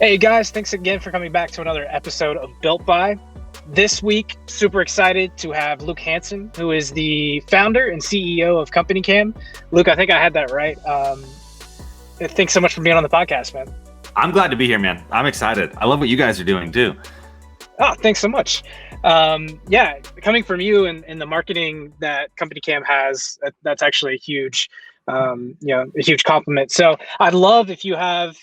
Hey guys, thanks again for coming back to another episode of Built By. This week, super excited to have Luke Hansen, who is the founder and CEO of CompanyCam. Luke, I think I had that right. Thanks so much for being on the podcast, man. I'm glad to be here, man. I'm excited. I love what you guys are doing too. Oh, thanks so much. Coming from you and the marketing that CompanyCam has, that's actually a huge compliment. So I'd love if you have,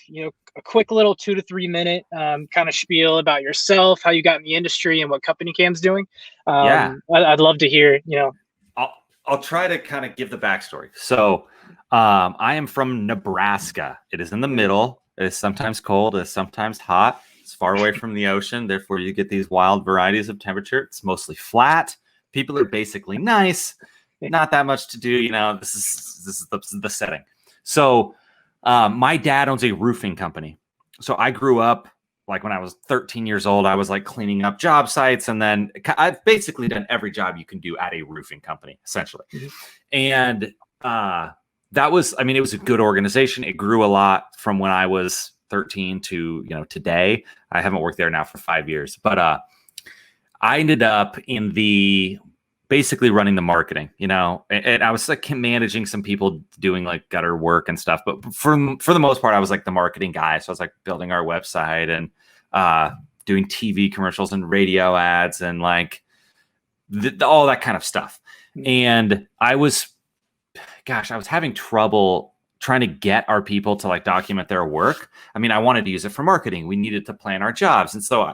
a quick little 2 to 3 minute kind of spiel about yourself, how you got in the industry and what CompanyCam's doing. I'd love to hear, I'll try to kind of give the backstory. So I am from Nebraska. It is in the middle. It is sometimes cold. It is sometimes hot. It's far away from the ocean. Therefore, you get these wild varieties of temperature. It's mostly flat. People are basically nice. Not that much to do. This is the setting. So my dad owns a roofing company. So I grew up like when I was 13 years old, I was like cleaning up job sites. And then I've basically done every job you can do at a roofing company, essentially. Mm-hmm. And it was a good organization. It grew a lot from when I was 13 to, today. I haven't worked there now for 5 years, but I ended up basically running the marketing, and I was like managing some people doing like gutter work and stuff. But for the most part, I was like the marketing guy. So I was like building our website and doing TV commercials and radio ads and like all that kind of stuff. And I was having trouble trying to get our people to like document their work. I mean, I wanted to use it for marketing. We needed to plan our jobs. And so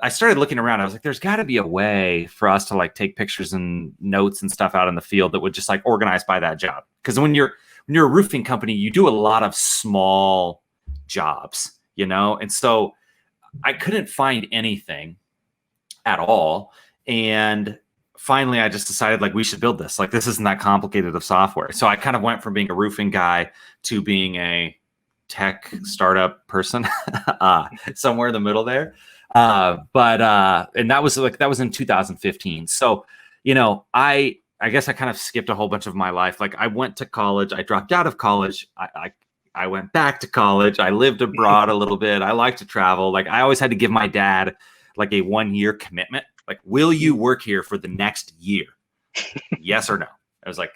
I started looking around. I was like, there's got to be a way for us to like take pictures and notes and stuff out in the field that would just like organize by that job. Because when you're a roofing company, you do a lot of small jobs, and so I couldn't find anything at all. And finally, I just decided like we should build this. Like this isn't that complicated of software. So I kind of went from being a roofing guy to being a tech startup person, somewhere in the middle there. And that was in 2015. So, I guess I kind of skipped a whole bunch of my life. Like I went to college, I dropped out of college. I went back to college. I lived abroad a little bit. I like to travel. Like I always had to give my dad like a 1-year commitment. Like, will you work here for the next year? Yes or no? I was like,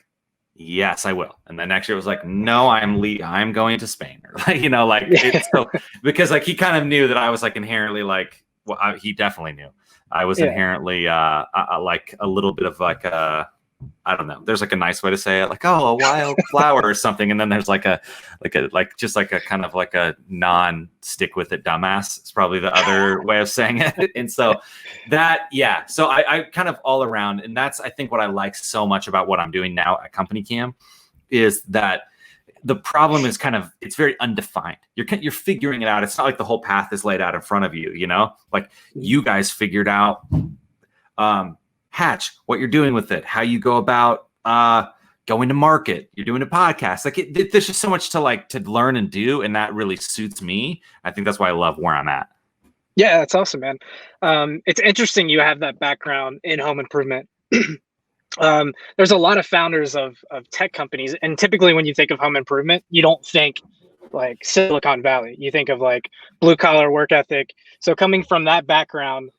yes, I will. And then next year was like, no, I'm going to Spain. Or so because like he kind of knew that I was like inherently like, well, he definitely knew I was inherently like a little bit of like I don't know. There's like a nice way to say it, like, oh, a wild flower or something. And then there's like a kind of like a non-stick with it dumbass. It's probably the other way of saying it. And so so I kind of all around, and that's I think what I like so much about what I'm doing now at CompanyCam is that the problem is it's very undefined. You're figuring it out. It's not like the whole path is laid out in front of you, like you guys figured out, Hatch, what you're doing with it, how you go about, going to market. You're doing a podcast. Like there's just so much to learn and do. And that really suits me. I think that's why I love where I'm at. Yeah, that's awesome, man. It's interesting. You have that background in home improvement. There's a lot of founders of tech companies, and typically when you think of home improvement, you don't think like Silicon Valley. You think of like blue collar work ethic. So coming from that background,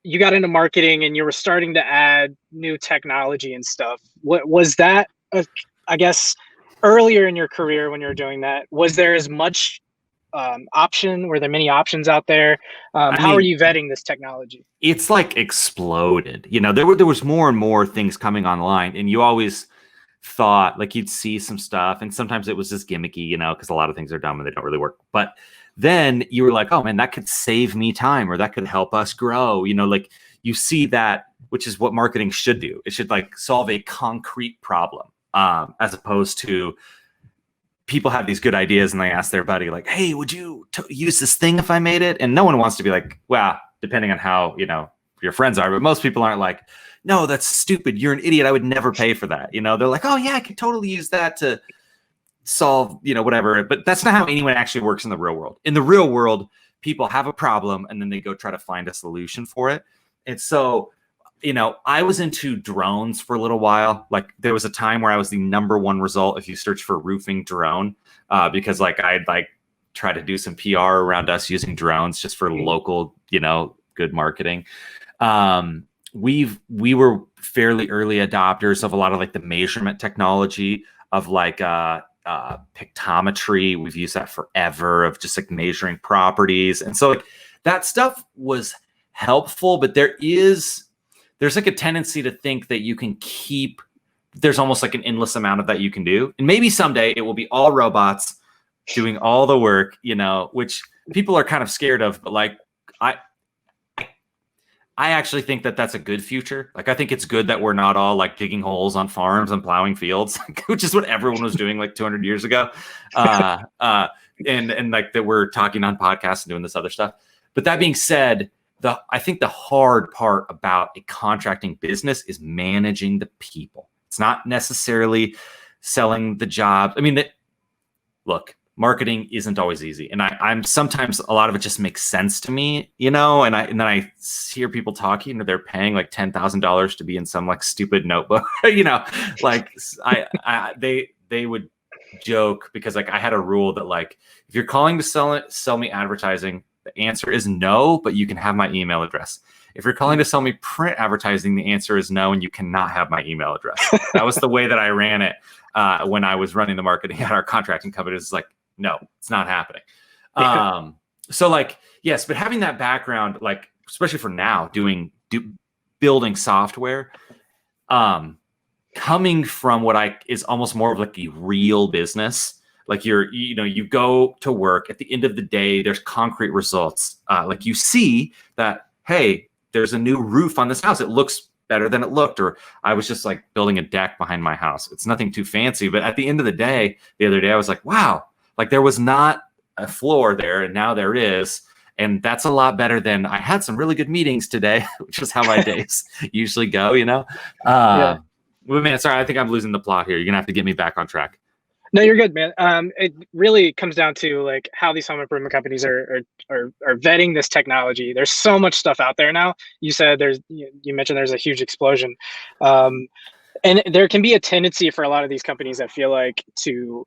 you got into marketing and you were starting to add new technology and stuff. What was that? I guess earlier in your career when you were doing that, was there as much option? Were there many options out there? How are you vetting this technology? It's like exploded. There was more and more things coming online, and you always thought like you'd see some stuff, and sometimes it was just gimmicky, because a lot of things are dumb and they don't really work. But then you were like, oh man, that could save me time, or that could help us grow. Like you see that, which is what marketing should do. It should like solve a concrete problem, as opposed to people have these good ideas and they ask their buddy like, hey, would you use this thing if I made it? And no one wants to be like, well, depending on how, your friends are, but most people aren't like, no, that's stupid. You're an idiot. I would never pay for that. They're like, oh yeah, I could totally use that to solve, whatever. But that's not how anyone actually works in the real world. In the real world, people have a problem and then they go try to find a solution for it. And so, I was into drones for a little while. Like there was a time where I was the #1 result if you search for roofing drone, because like I'd like try to do some PR around us using drones just for local, good marketing. We were fairly early adopters of a lot of like the measurement technology of like pictometry. We've used that forever, of just like measuring properties. And so like that stuff was helpful, but there's like a tendency to think that you can there's almost like an endless amount of that you can do. And maybe someday it will be all robots doing all the work, which people are kind of scared of. But like, I actually think that that's a good future. Like, I think it's good that we're not all like digging holes on farms and plowing fields, which is what everyone was doing like 200 years ago. And like that we're talking on podcasts and doing this other stuff. But that being said, I think the hard part about a contracting business is managing the people. It's not necessarily selling the job. I mean, look, marketing isn't always easy. And I'm sometimes a lot of it just makes sense to me, and then I hear people talking and they're paying like $10,000 to be in some like stupid notebook, like they would joke because like I had a rule that like, if you're calling to sell me advertising, the answer is no, but you can have my email address. If you're calling to sell me print advertising, the answer is no, and you cannot have my email address. That was the way that I ran it when I was running the marketing at our contracting company. It's like, no, it's not happening. So like, yes, but having that background, like, especially for now, building software, coming from what is almost more of like a real business. Like you go to work at the end of the day, there's concrete results. Like you see that, hey, there's a new roof on this house. It looks better than it looked. Or I was just like building a deck behind my house. It's nothing too fancy. But at the end of the day, the other day, I was like, wow, like there was not a floor there and now there is. And that's a lot better than I had some really good meetings today, which is how my days usually go, Yeah. Well, man, sorry, I think I'm losing the plot here. You're going to have to get me back on track. No, you're good, man. It really comes down to like how these home improvement companies are vetting this technology. There's so much stuff out there now. You said you mentioned there's a huge explosion, and there can be a tendency for a lot of these companies, I feel like, to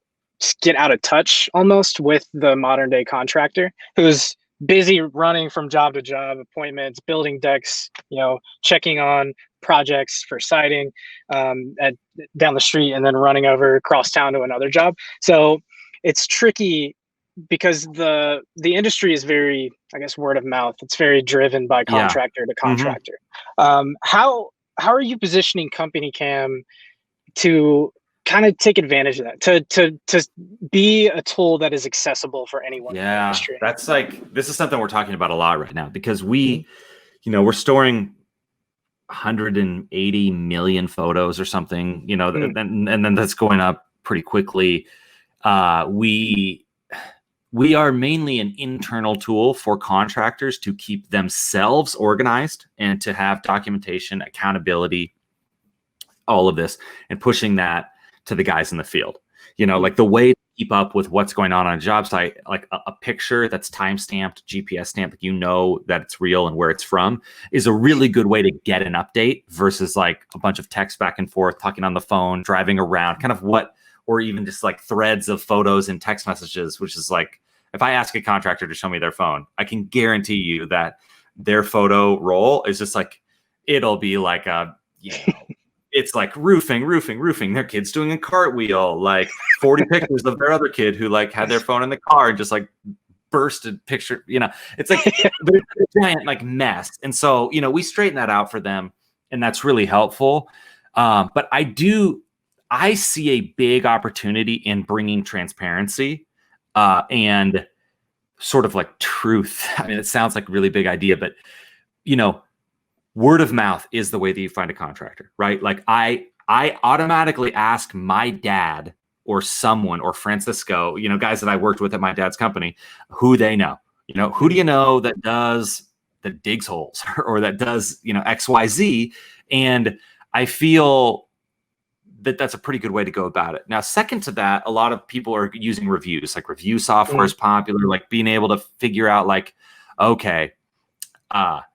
get out of touch almost with the modern day contractor who's busy running from job to job, appointments, building decks, checking on projects for siding down the street, and then running over across town to another job. So it's tricky because the industry is very, I guess, word of mouth. It's very driven by contractor to contractor. How are you positioning CompanyCam to kind of take advantage of that, to be a tool that is accessible for anyone in the industry? That's like, this is something we're talking about a lot right now because we're storing 180 million photos or something, and then that's going up pretty quickly. We are mainly an internal tool for contractors to keep themselves organized and to have documentation, accountability, all of this, and pushing that to the guys in the field. Like the way to keep up with what's going on a job site, like a picture that's time-stamped, GPS stamped, that it's real and where it's from, is a really good way to get an update versus like a bunch of text back and forth, talking on the phone, driving around, or even just like threads of photos and text messages, which is like, if I ask a contractor to show me their phone, I can guarantee you that their photo roll is just like, it'll be like it's like roofing. Their kid's doing a cartwheel, like 40 pictures of their other kid who like had their phone in the car and just like bursted picture. It's like a giant like mess. And so, we straighten that out for them, and that's really helpful. But I see a big opportunity in bringing transparency and sort of like truth. I mean, it sounds like a really big idea, but word of mouth is the way that you find a contractor, right? Like I automatically ask my dad or someone or Francisco, guys that I worked with at my dad's company, who they know. Who do you know that digs holes or that does, XYZ? And I feel that that's a pretty good way to go about it. Now, second to that, a lot of people are using reviews. Like review software is popular, like being able to figure out like, okay, what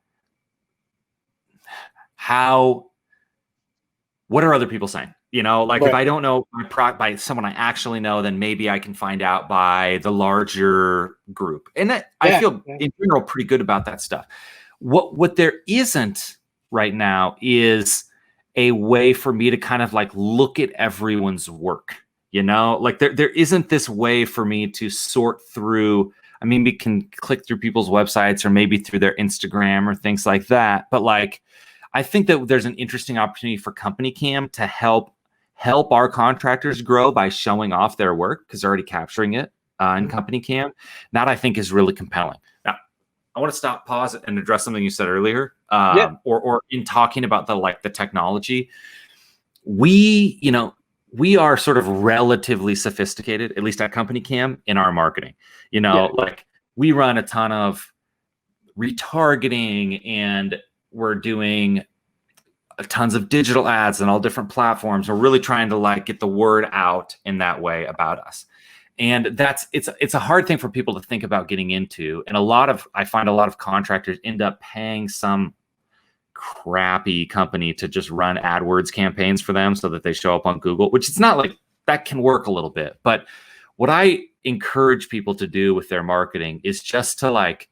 are other people saying? You know, like if Right. I don't know by someone I actually know, then maybe I can find out by the larger group. And that, I Yeah. feel Yeah. in general pretty good about that stuff. What there isn't right now is a way for me to kind of like look at everyone's work. You know, like there isn't this way for me to sort through. I mean, we can click through people's websites or maybe through their Instagram or things like that. But like, I think that there's an interesting opportunity for CompanyCam to help our contractors grow by showing off their work because they're already capturing it in CompanyCam. That I think is really compelling. Now, I want to stop, pause, and address something you said earlier, Yeah. or in talking about the technology. We, we are sort of relatively sophisticated, at least at CompanyCam, in our marketing. Yeah. Like we run a ton of retargeting, and we're doing tons of digital ads and all different platforms. We're really trying to like get the word out in that way about us. And it's a hard thing for people to think about getting into. And I find a lot of contractors end up paying some crappy company to just run AdWords campaigns for them so that they show up on Google, which it's not like that can work a little bit. But what I encourage people to do with their marketing is just to like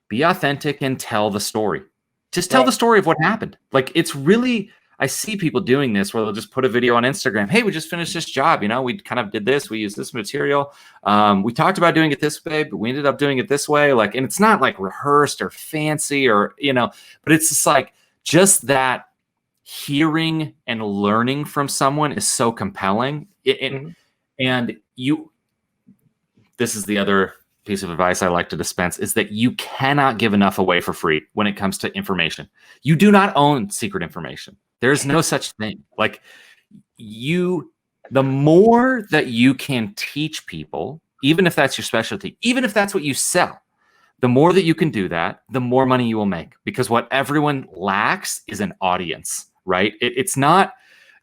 be authentic and tell the story. Just tell the story of what happened. Like it's really, I see people doing this where they'll just put a video on Instagram. Hey, we just finished this job. We kind of did this. We used this material. We talked about doing it this way, but we ended up doing it this way. Like, and it's not like rehearsed or fancy or, but it's just like, just that hearing and learning from someone is so compelling. And this is the other piece of advice I like to dispense, is that you cannot give enough away for free when it comes to information. You do not own secret information. There's no such thing. Like the more that you can teach people, even if that's your specialty, even if that's what you sell, the more that you can do that, the more money you will make. Because what everyone lacks is an audience, right? It's not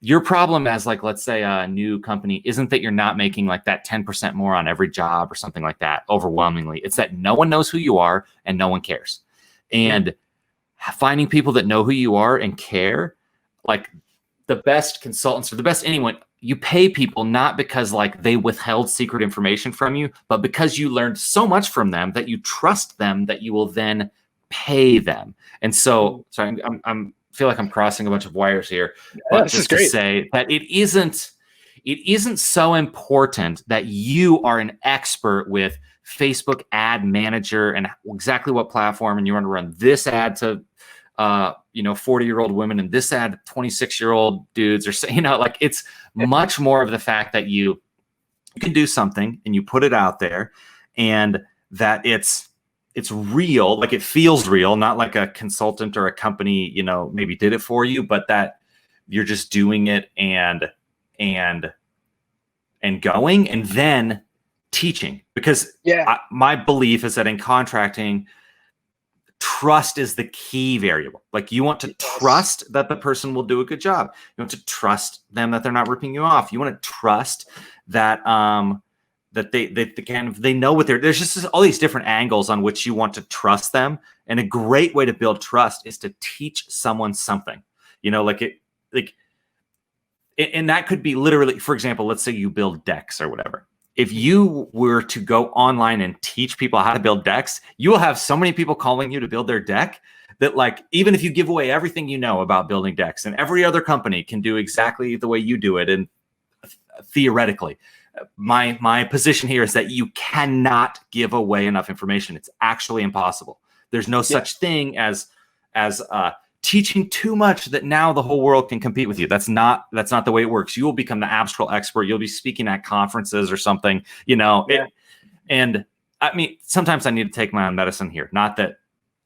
your problem as like, let's say a new company isn't that you're not making like that 10% more on every job or something like that. Overwhelmingly, it's that no one knows who you are and no one cares. And finding people that know who you are and care, like the best consultants or the best anyone, you pay people not because like they withheld secret information from you, but because you learned so much from them that you trust them, that you will then pay them. And so, sorry, I'm feel like I'm crossing a bunch of wires here, but just to say that it isn't so important that you are an expert with Facebook ad manager and exactly what platform, and you want to run this ad to 40-year-old women and this ad 26-year-old dudes, or like it's much more of the fact that you can do something and you put it out there and that it's real, like it feels real, not like a consultant or a company, maybe did it for you, but that you're just doing it and going and then teaching. Because my belief is that in contracting, trust is the key variable. Like you want to trust that the person will do a good job. You want to trust them that they're not ripping you off. You want to trust that that they know what there's just all these different angles on which you want to trust them. And a great way to build trust is to teach someone something, and that could be literally, for example, let's say you build decks or whatever. If you were to go online and teach people how to build decks, you will have so many people calling you to build their deck that like, even if you give away everything you know about building decks, and every other company can do exactly the way you do it, and theoretically, my position here is that you cannot give away enough information. It's actually impossible. There's no such thing as teaching too much that now the whole world can compete with you. That's not the way it works. You will become the absolute expert. You'll be speaking at conferences or something, and I mean, sometimes I need to take my own medicine here. Not that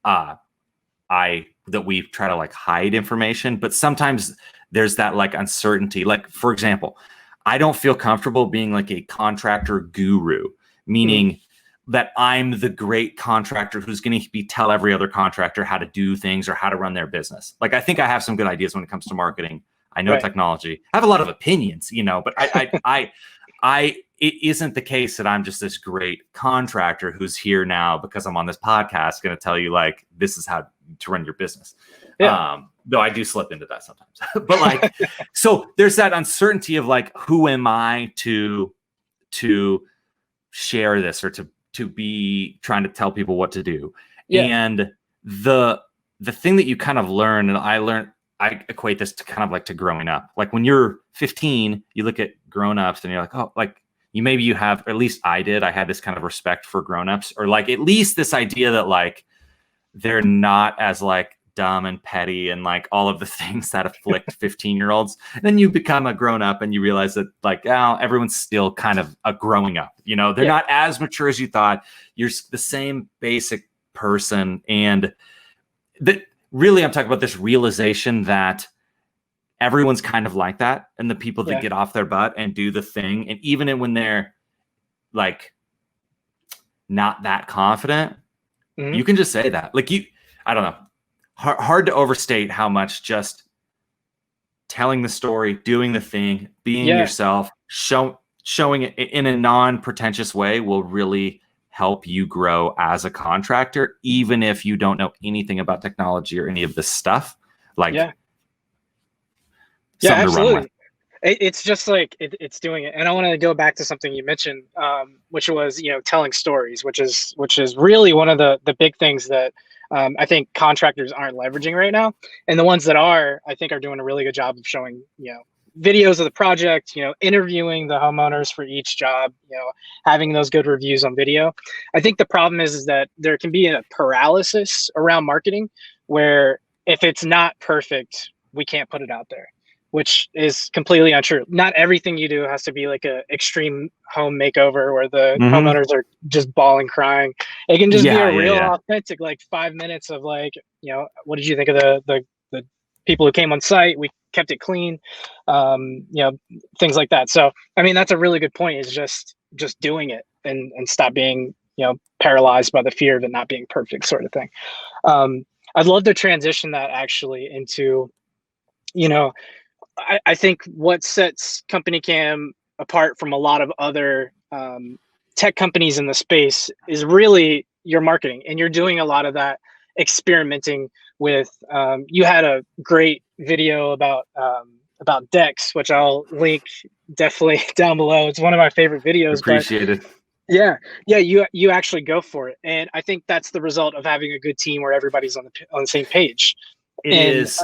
that we try to like hide information, but sometimes there's that like uncertainty. Like, for example, I don't feel comfortable being like a contractor guru, meaning that I'm the great contractor who's going to tell every other contractor how to do things or how to run their business. Like, I think I have some good ideas when it comes to marketing. I know technology. I have a lot of opinions, but I it isn't the case that I'm just this great contractor who's here now because I'm on this podcast going to tell you like, this is how to run your business. Yeah. Though I do slip into that sometimes, but like, so there's that uncertainty of like, who am I to share this or to be trying to tell people what to do. Yeah. And the thing that you kind of learn, and I equate this to kind of like to growing up. Like when you're 15, you look at grown-ups and you're like, oh, like you have, or at least I had this kind of respect for grown-ups, or like at least this idea that like they're not as like dumb and petty and like all of the things that afflict 15-year-olds. And then you become a grown-up and you realize that like, oh, everyone's still kind of a growing up, you know, they're not as mature as you thought. You're the same basic person. And that really, I'm talking about this realization that everyone's kind of like that. And the people that get off their butt and do the thing. And even when they're like not that confident, you can just say that. Like I don't know. Hard to overstate how much just telling the story, doing the thing, being yourself, showing it in a non-pretentious way will really help you grow as a contractor, even if you don't know anything about technology or any of this stuff. Like, absolutely. It's just like it's doing it. And I want to go back to something you mentioned, which was, you know, telling stories, which is really one of the big things that I think contractors aren't leveraging right now. And the ones that are, I think, are doing a really good job of showing, you know, videos of the project, you know, interviewing the homeowners for each job, you know, having those good reviews on video. I think the problem is that there can be a paralysis around marketing where if it's not perfect, we can't put it out there, which is completely untrue. Not everything you do has to be like a extreme home makeover where the homeowners are just bawling, crying. It can just be a real authentic, like 5 minutes of like, you know, what did you think of the people who came on site? We kept it clean, you know, things like that. So, I mean, that's a really good point, is just doing it and stop being, you know, paralyzed by the fear of it not being perfect, sort of thing. I'd love to transition that actually into, you know, I think what sets CompanyCam apart from a lot of other tech companies in the space is really your marketing. And you're doing a lot of that experimenting with, you had a great video about decks, which I'll link definitely down below. It's one of my favorite videos. Appreciate it. Yeah, you actually go for it. And I think that's the result of having a good team where everybody's on the same page. It is.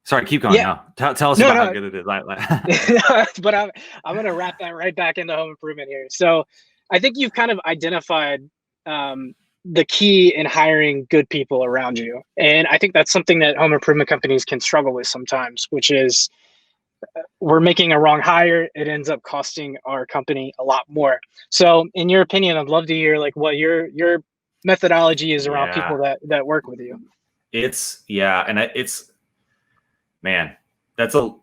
Sorry, keep going. No, tell us about how good it is. But I'm going to wrap that right back into home improvement here. So I think you've kind of identified the key in hiring good people around you. And I think that's something that home improvement companies can struggle with sometimes, which is we're making a wrong hire. It ends up costing our company a lot more. So in your opinion, I'd love to hear like what your methodology is around people that work with you. Man,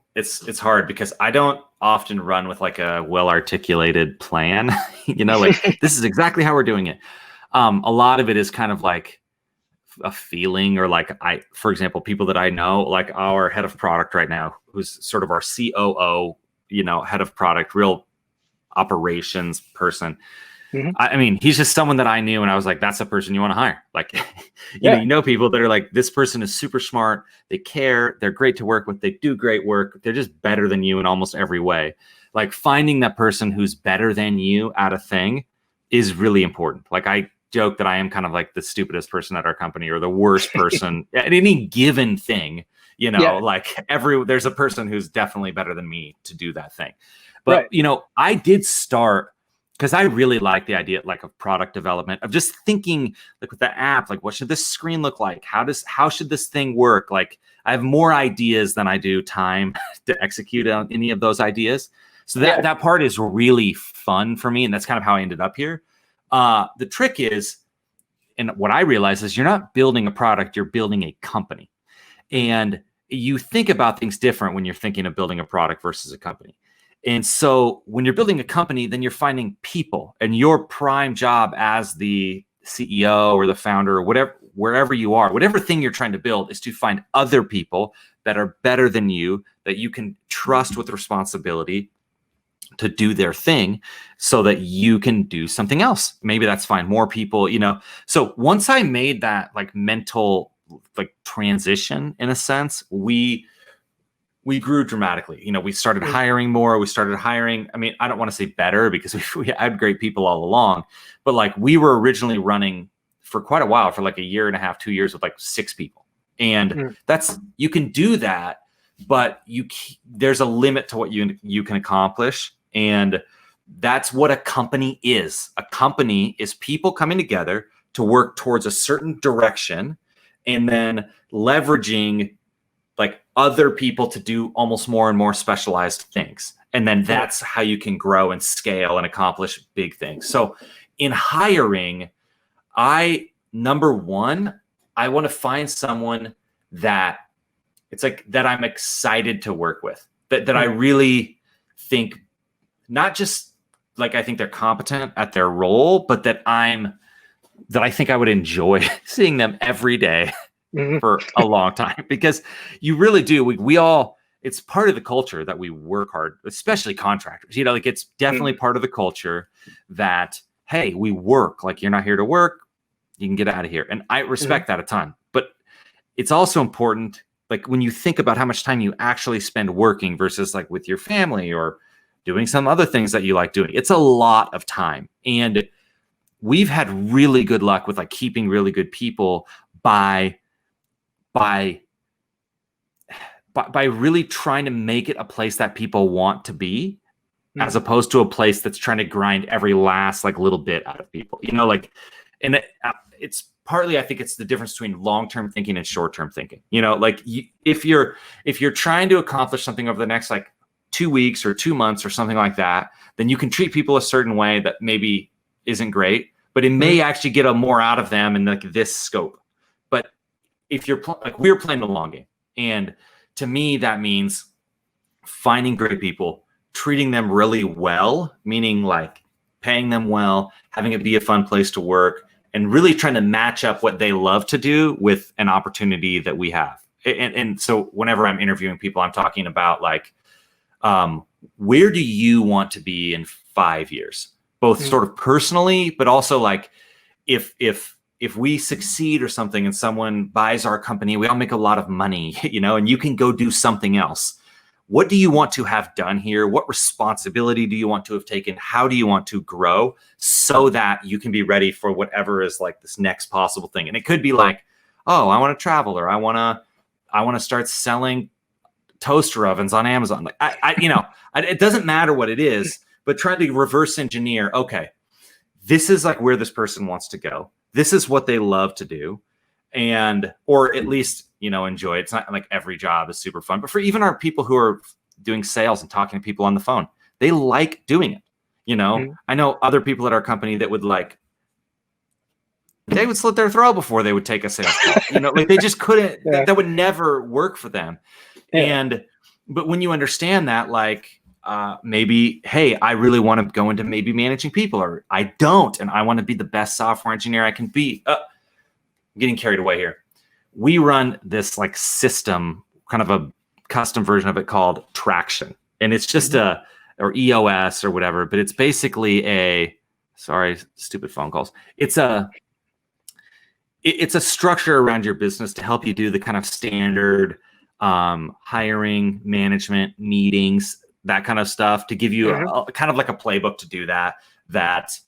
it's hard because I don't often run with like a well-articulated plan, you know, like this is exactly how we're doing it. A lot of it is kind of like a feeling, or like for example, people that I know, like our head of product right now, who's sort of our COO, you know, head of product, real operations person. I mean, he's just someone that I knew, and I was like, that's the person you want to hire. Like, you know people that are like, this person is super smart. They care. They're great to work with. They do great work. They're just better than you in almost every way. Like finding that person who's better than you at a thing is really important. Like I joke that I am kind of like the stupidest person at our company, or the worst person at any given thing, you know, like there's a person who's definitely better than me to do that thing. But, you know, I did start, because I really like the idea like of product development, of just thinking like with the app, like what should this screen look like? How should this thing work? Like I have more ideas than I do time to execute on any of those ideas. So that part is really fun for me. And that's kind of how I ended up here. The trick is, and what I realize is, you're not building a product, you're building a company. And you think about things different when you're thinking of building a product versus a company. And so when you're building a company, then you're finding people, and your prime job as the CEO or the founder or whatever, wherever you are, whatever thing you're trying to build, is to find other people that are better than you, that you can trust with responsibility, to do their thing so that you can do something else. Maybe that's find more people, So once I made that like mental like transition in a sense, we grew dramatically. We started hiring more. We started hiring. I mean, I don't want to say better because we had great people all along, but like we were originally running for quite a while, for like a year and a half, 2 years with like 6 people. And you can do that, but there's a limit to what you can accomplish. And that's what a company is. A company is people coming together to work towards a certain direction and then leveraging like other people to do almost more and more specialized things. And then that's how you can grow and scale and accomplish big things. So in hiring, number one, I want to find someone that it's like that I'm excited to work with, that I really think, not just like I think they're competent at their role, but that I think I would enjoy seeing them every day for a long time, because you really do. We all, it's part of the culture that we work hard, especially contractors, like it's definitely part of the culture that, hey, we work, like you're not here to work, you can get out of here. And I respect that a ton, but it's also important, like when you think about how much time you actually spend working versus like with your family or doing some other things that you like doing, it's a lot of time. And we've had really good luck with like keeping really good people by really trying to make it a place that people want to be, as opposed to a place that's trying to grind every last like little bit out of people, and it's partly, I think it's the difference between long-term thinking and short-term thinking, like if you're trying to accomplish something over the next like 2 weeks or 2 months or something like that, then you can treat people a certain way that maybe isn't great, but it may actually get more out of them in like this scope. But if you're like, we're playing the long game. And to me, that means finding great people, treating them really well, meaning like paying them well, having it be a fun place to work, and really trying to match up what they love to do with an opportunity that we have. And so whenever I'm interviewing people, I'm talking about like, where do you want to be in 5 years, both sort of personally, but also like if we succeed or something and someone buys our company, we all make a lot of money, and you can go do something else. What do you want to have done here? What responsibility do you want to have taken? How do you want to grow so that you can be ready for whatever is like this next possible thing? And it could be like, oh, I want to travel, or I want to start selling toaster ovens on Amazon. Like it doesn't matter what it is, but trying to reverse engineer. Okay, this is like where this person wants to go. This is what they love to do, or at least enjoy. It's not like every job is super fun, but for even our people who are doing sales and talking to people on the phone, they like doing it. I know other people at our company that would like, they would slit their throat before they would take a sales call. Like they just couldn't. That would never work for them. But when you understand that, like maybe, hey, I really want to go into maybe managing people, or I don't, and I want to be the best software engineer I can be. I'm getting carried away here. We run this like system, kind of a custom version of it called Traction, and it's just or EOS or whatever, but it's basically sorry, stupid phone calls. It's a structure around your business to help you do the kind of standard hiring, management, meetings, that kind of stuff, to give you a kind of like a playbook to do that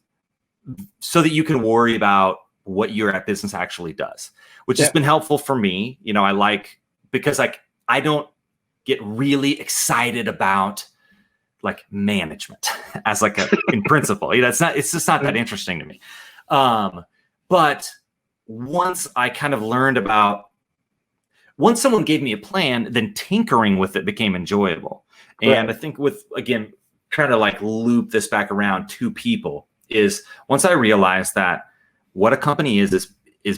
so that you can worry about what your business actually does, which has been helpful for me. I like, because like I don't get really excited about like management as like in principle, it's just not that interesting to me. But once I kind of learned once someone gave me a plan, then tinkering with it became enjoyable. And I think with, again, trying to like loop this back around to people, is once I realized that what a company is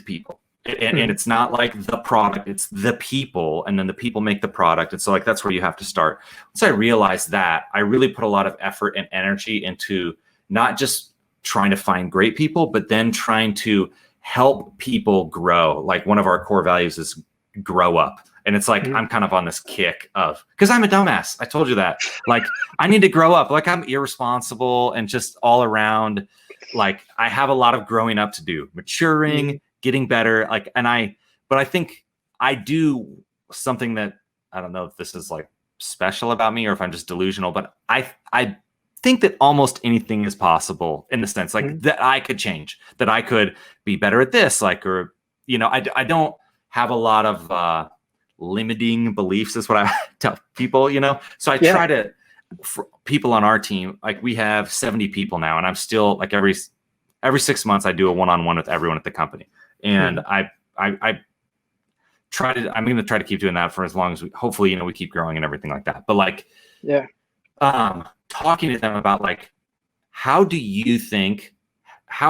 people. And it's not like the product, it's the people, and then the people make the product. And so like, that's where you have to start. Once I realized that, I really put a lot of effort and energy into not just trying to find great people, but then trying to help people grow. Like one of our core values is grow up. And it's like, I'm kind of on this kick of, because I'm a dumbass. I told you that. Like, I need to grow up. Like, I'm irresponsible and just all around. Like, I have a lot of growing up to do, maturing, getting better. Like, but I think I do something that, I don't know if this is like special about me or if I'm just delusional, but I think that almost anything is possible in the sense like that I could change, that I could be better at this. Like, or, you know, I don't have a lot of, limiting beliefs is what I tell people, you know? So I try to, for people on our team, like we have 70 people now, and I'm still like every 6 months I do a one-on-one with everyone at the company. And I'm going to try to keep doing that for as long as hopefully, you know, we keep growing and everything like that. But like, talking to them about like, how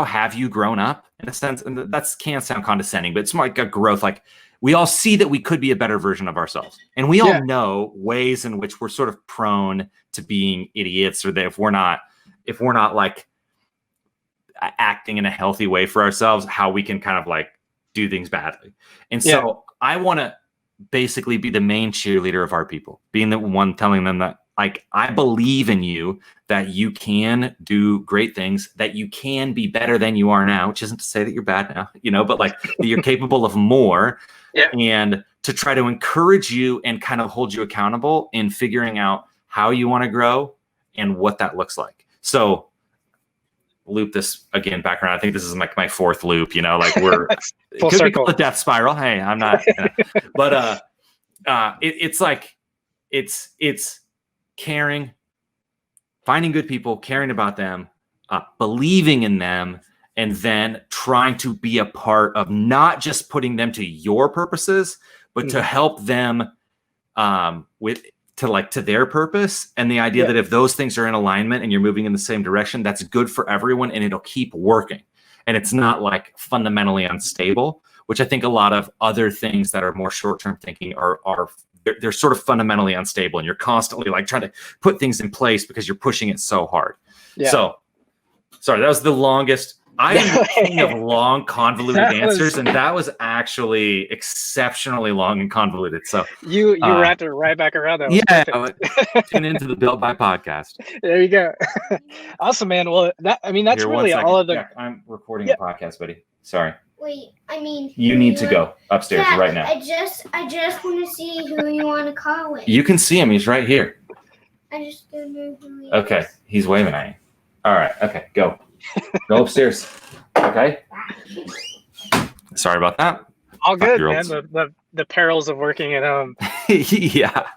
have you grown up in a sense? And that can't sound condescending, but it's more like a growth. Like, we all see that we could be a better version of ourselves. And we all know ways in which we're sort of prone to being idiots, or that if we're not like acting in a healthy way for ourselves, how we can kind of like do things badly. And so I want to basically be the main cheerleader of our people, being the one telling them that, like, I believe in you, that you can do great things, that you can be better than you are now, which isn't to say that you're bad now, you know, but like that you're capable of more. And to try to encourage you and kind of hold you accountable in figuring out how you want to grow and what that looks like. So loop this again background. I think this is like my fourth loop, you know, like we're it could be called a death spiral. Hey, I'm not, but it's like, it's caring, finding good people, caring about them, believing in them, and then trying to be a part of not just putting them to your purposes, but to help them to their purpose. And the idea that if those things are in alignment and you're moving in the same direction, that's good for everyone and it'll keep working. And it's not like fundamentally unstable, which I think a lot of other things that are more short-term thinking they're sort of fundamentally unstable, and you're constantly like trying to put things in place because you're pushing it so hard. So sorry, that was the longest. I am king of long, convoluted answers, and that was actually exceptionally long and convoluted. So you wrapped it right back around. Tune into the Built by podcast. There you go. Awesome, man. Well, that's Here, really all of the. Yeah, I'm recording a podcast, buddy. Sorry. Wait, I mean, you need to go upstairs right now. I just want to see who you want to call it. You can see him. He's right here. I just don't know who he is. Okay, he's waving at you. All right. Okay, go. Go upstairs. Okay. Sorry about that. All good, man. The perils of working at home. Yeah.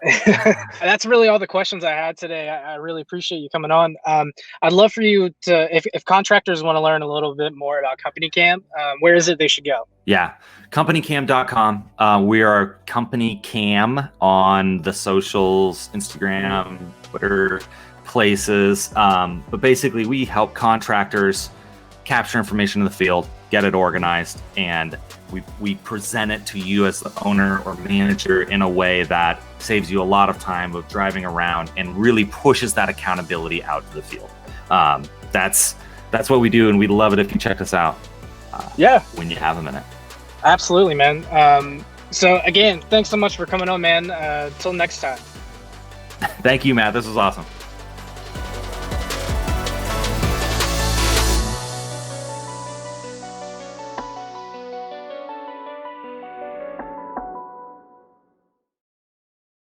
That's really all the questions I had today. I really appreciate you coming on. I'd love for you to, if contractors want to learn a little bit more about CompanyCam, where is it they should go? Yeah. CompanyCam.com. We are CompanyCam on the socials, Instagram, Twitter, places. But basically we help contractors capture information in the field, get it organized, and we present it to you as the owner or manager in a way that saves you a lot of time of driving around and really pushes that accountability out to the field. That's what we do, and we'd love it if you check us out. When you have a minute. Absolutely, man. So again, thanks so much for coming on, man. Till next time. Thank you, Matt. This was awesome.